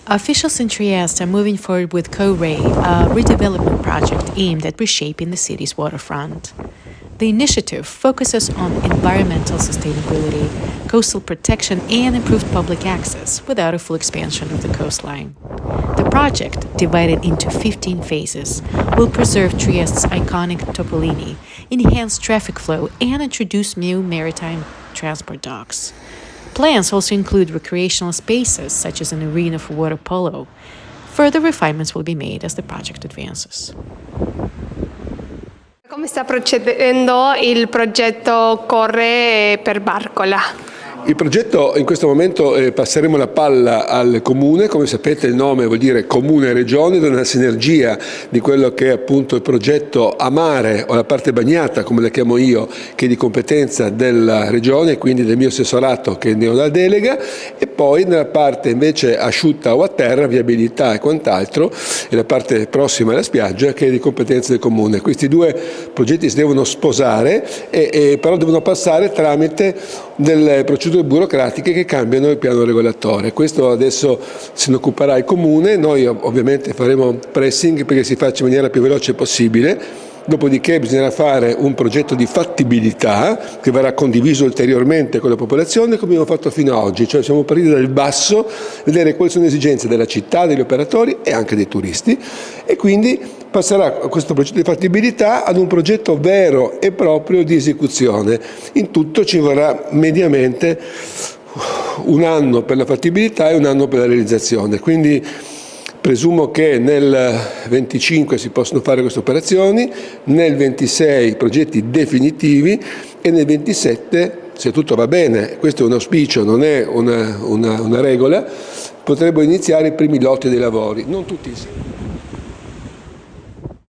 Officials in Trieste are moving forward with Co-Ray, a redevelopment project aimed at reshaping the city's waterfront. The initiative focuses on environmental sustainability, coastal protection, and improved public access without a full expansion of the coastline. The project, divided into 15 phases, will preserve Trieste's iconic topolini, enhance traffic flow, and introduce new maritime transport docks. Plans also include recreational spaces, such as an arena for water polo. Further refinements will be made as the project advances. Come sta procedendo il progetto Corre per Barcola? Il progetto in questo momento passeremo la palla al Comune, come sapete il nome vuol dire Comune e Regione, ed è una sinergia di quello che è appunto il progetto a mare o la parte bagnata, come la chiamo io, che è di competenza della Regione, quindi del mio assessorato che ne ho la delega, e poi nella parte invece asciutta o a terra, viabilità e quant'altro, e la parte prossima alla spiaggia che è di competenza del Comune. Questi due progetti si devono sposare, però devono passare tramite delle procedure burocratiche che cambiano il piano regolatore. Questo adesso se ne occuperà il Comune, noi ovviamente faremo pressing perché si faccia in maniera più veloce possibile. Dopodiché bisognerà fare un progetto di fattibilità che verrà condiviso ulteriormente con la popolazione come abbiamo fatto fino ad oggi, cioè siamo partiti dal basso, vedere quali sono le esigenze della città, degli operatori e anche dei turisti, e quindi passerà questo progetto di fattibilità ad un progetto vero e proprio di esecuzione. In tutto ci vorrà mediamente un anno per la fattibilità e un anno per la realizzazione, quindi presumo che nel 25 si possono fare queste operazioni, nel 26 progetti definitivi e nel 27, se tutto va bene, questo è un auspicio, non è una regola, potrebbero iniziare i primi lotti dei lavori, non tutti insieme.